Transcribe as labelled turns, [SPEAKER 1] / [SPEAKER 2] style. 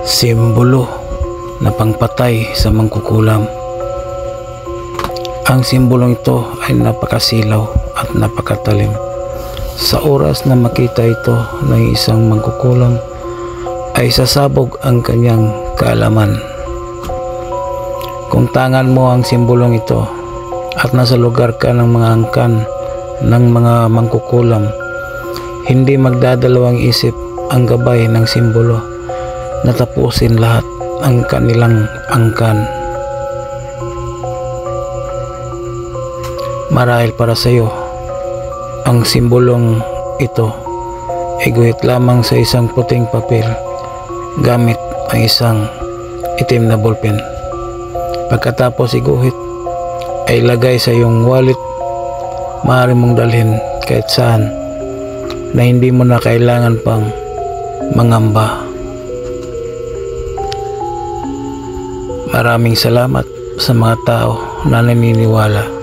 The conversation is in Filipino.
[SPEAKER 1] simbolo na pangpatay sa mangkukulam. Ang simbolong ito ay napakasilaw at napakatalim. Sa oras na makita ito ng isang mangkukulam ay sasabog ang kanyang kaalaman. Kung tangan mo ang simbolong ito at nasa lugar ka ng mga angkan ng mga mangkukulam, hindi magdadalawang isip ang gabay ng simbolo na tapusin lahat ang kanilang angkan. Marahil para sa iyo, ang simbolong ito ay guhit lamang sa isang puting papel gamit ang isang itim na ballpen. Pagkatapos iguhit ay lagay sa iyong wallet, maaari mong dalhin kahit saan na hindi mo na kailangan pang mangamba. Maraming salamat sa mga tao na naniniwala